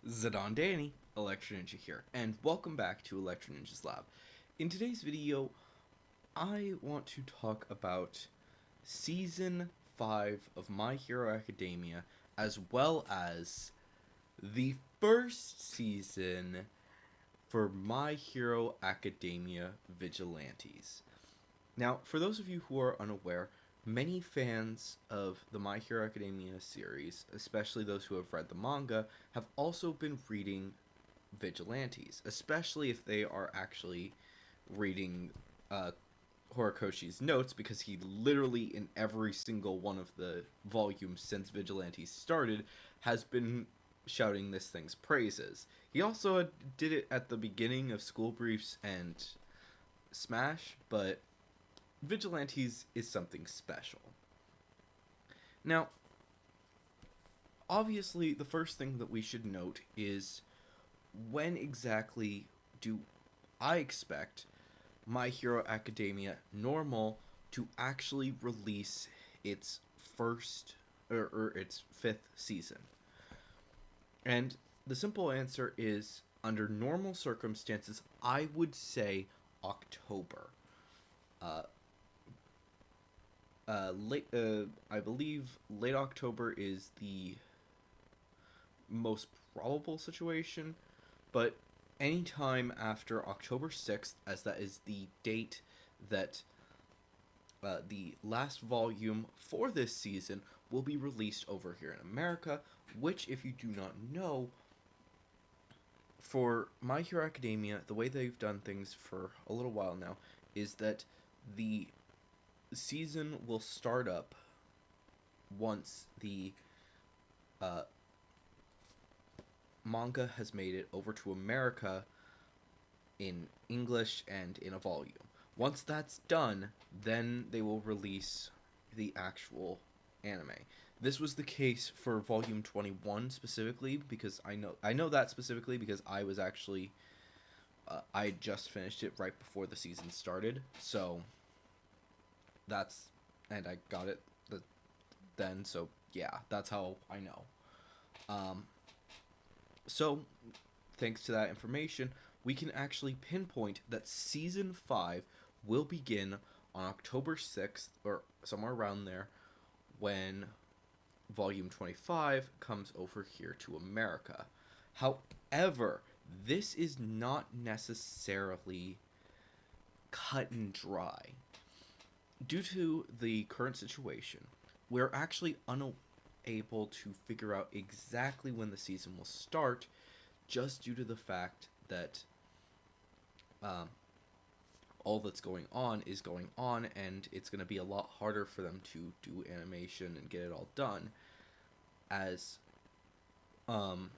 Zidane Danny, Electro Ninja here, and welcome back to Electro Ninja's Lab. In today's video, I want to talk about Season 5 of My Hero Academia, as well as the first season for My Hero Academia Vigilantes. Now, for those of you who are unaware, many fans of the My Hero Academia series, especially those who have read the manga, have also been reading Vigilantes, especially if they are actually reading Horikoshi's notes, because he literally, in every single one of the volumes since Vigilantes started, has been shouting this thing's praises. He also did it at the beginning of School Briefs and Smash, but Vigilantes is something special. Now, obviously, the first thing that we should note is when exactly do I expect My Hero Academia Normal to actually release its first or its fifth season? And the simple answer is, under normal circumstances, I would say October. Uh, I believe late October is the most probable situation, but anytime after October 6th, as that is the date that the last volume for this season will be released over here in America, which, if you do not know, for My Hero Academia, the way they've done things for a little while now is that the season will start up once the uh, manga has made it over to America in English and in a volume. Once that's done, then they will release the actual anime. This was the case for volume 21 specifically, because I know that specifically because I was actually I had just finished it right before the season started. So that's and I got it then, so yeah, that's how I know. Um so thanks to that information, we can actually pinpoint that season 5 will begin on October 6th, or somewhere around there, when volume 25 comes over here to America. However, this is not necessarily cut and dry. Due to the current situation, we're actually unable to figure out exactly when the season will start, just due to the fact that um, all that's going on is going on, and it's going to be a lot harder for them to do animation and get it all done, as um,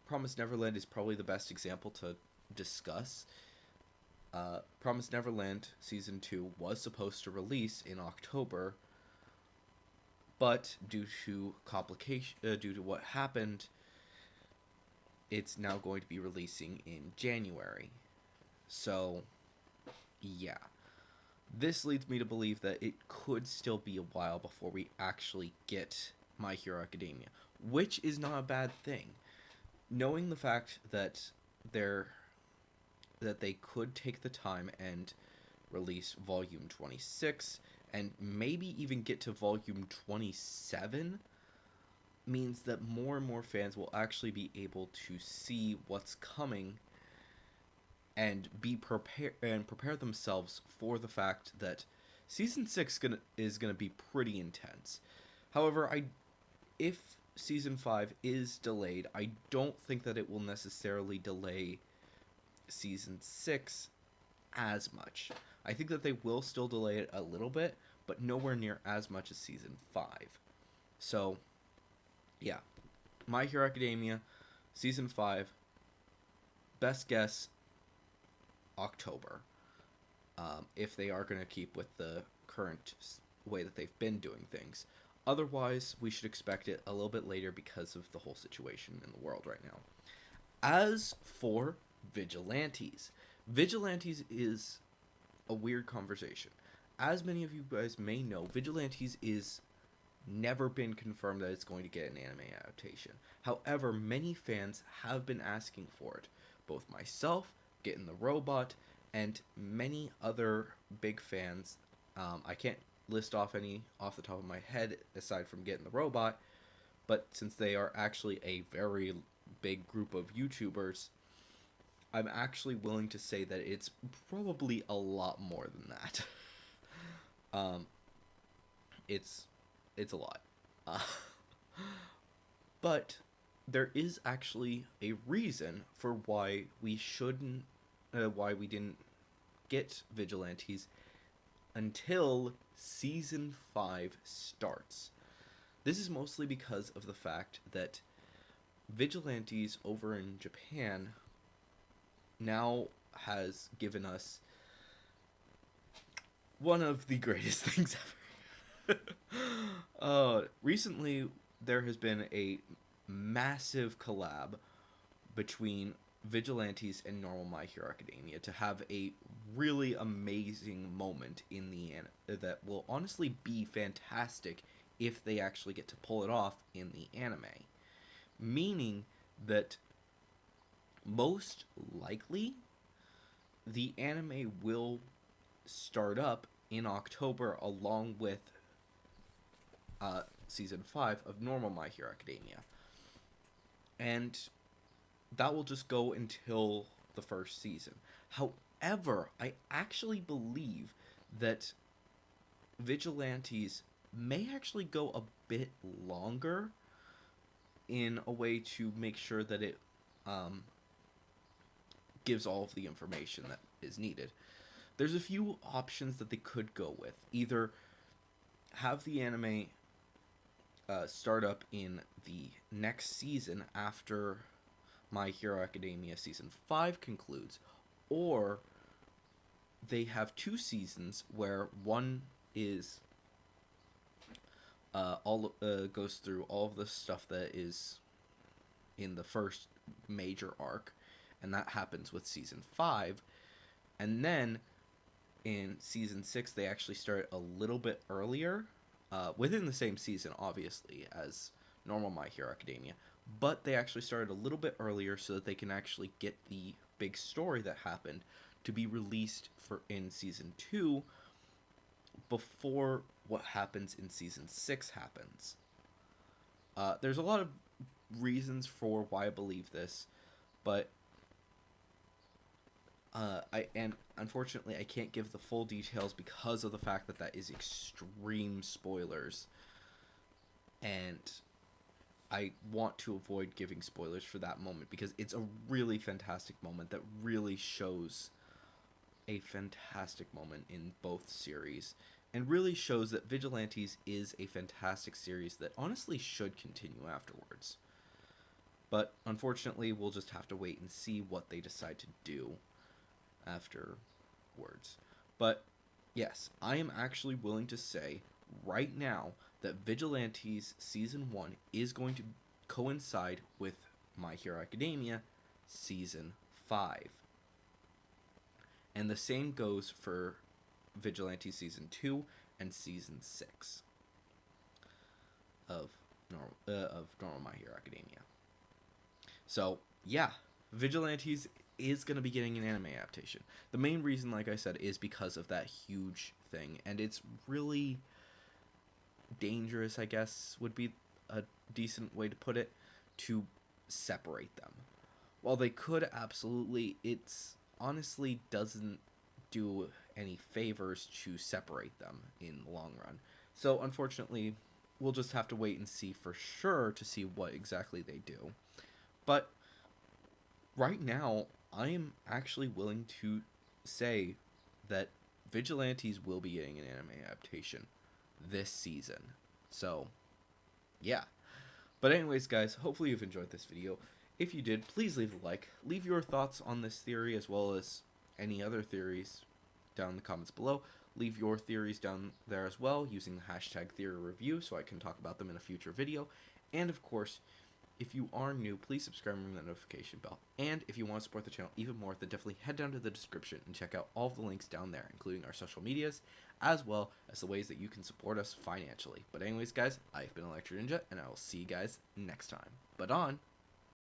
Promise Neverland is probably the best example to discuss. Promise Neverland Season 2 was supposed to release in October, but due to due to what happened, it's now going to be releasing in January. So, yeah. This leads me to believe that it could still be a while before we actually get My Hero Academia, which is not a bad thing. Knowing the fact that they could take the time and release volume 26 and maybe even get to volume 27 means that more and more fans will actually be able to see what's coming and be prepared and prepare themselves for the fact that season 6 is gonna be pretty intense. However, if season 5 is delayed, I don't think that it will necessarily delay season 6 as much. I think that they will still delay it a little bit, but nowhere near as much as season 5. So, yeah. My Hero Academia, season 5, best guess, October. If they are going to keep with the current way that they've been doing things. Otherwise, we should expect it a little bit later because of the whole situation in the world right now. As for Vigilantes, Vigilantes is a weird conversation. As many of you guys may know, Vigilantes is never been confirmed that it's going to get an anime adaptation. However, many fans have been asking for it. Both myself, Getting the Robot, and many other big fans. I can't list off any off the top of my head aside from Getting the Robot, but since they are actually a very big group of YouTubers, I'm actually willing to say that it's probably a lot more than that. um, it's a lot. Uh, but there is actually a reason for why we didn't get Vigilantes until season 5 starts. This is mostly because of the fact that Vigilantes over in Japan now has given us one of the greatest things ever. Recently, there has been a massive collab between Vigilantes and normal My Hero Academia to have a really amazing moment in the that will honestly be fantastic if they actually get to pull it off in the anime. Meaning that most likely the anime will start up in October along with season 5 of normal My Hero Academia. And that will just go until the first season. However, I actually believe that Vigilantes may actually go a bit longer in a way to make sure that it gives all of the information that is needed. There's a few options that they could go with. Either have the anime start up in the next season after My Hero Academia Season 5 concludes, or they have 2 seasons where one is goes through all of the stuff that is in the first major arc, and that happens with Season 5, and then in Season 6 they actually start a little bit earlier, within the same season, obviously, as normal My Hero Academia, but they actually started a little bit earlier so that they can actually get the big story that happened to be released in Season 2 before what happens in Season 6 happens. There's a lot of reasons for why I believe this, but unfortunately I can't give the full details because of the fact that that is extreme spoilers, and I want to avoid giving spoilers for that moment because it's a really fantastic moment that really shows a fantastic moment in both series and really shows that Vigilantes is a fantastic series that honestly should continue afterwards. But unfortunately, we'll just have to wait and see what they decide to do afterwards. But yes, I am actually willing to say right now that Vigilantes Season 1 is going to coincide with My Hero Academia Season 5. And the same goes for Vigilantes Season 2 and Season 6 of normal My Hero Academia. So, yeah, Vigilantes is going to be getting an anime adaptation. The main reason, like I said, is because of that huge thing, and it's really dangerous, I guess, would be a decent way to put it, to separate them. While they could absolutely, it's honestly doesn't do any favors to separate them in the long run. So, unfortunately, we'll just have to wait and see for sure to see what exactly they do. But right now, I am actually willing to say that Vigilantes will be getting an anime adaptation this season. So, yeah. But anyways, guys, hopefully you've enjoyed this video. If you did, please leave a like. Leave your thoughts on this theory as well as any other theories down in the comments below. Leave your theories down there as well using the hashtag theory review so I can talk about them in a future video. And of course, If you are new, please subscribe and ring that notification bell. And if you want to support the channel even more, then definitely head down to the description and check out all of the links down there, including our social medias, as well as the ways that you can support us financially. But anyways, guys, I've been Electric Ninja, and I will see you guys next time. But on!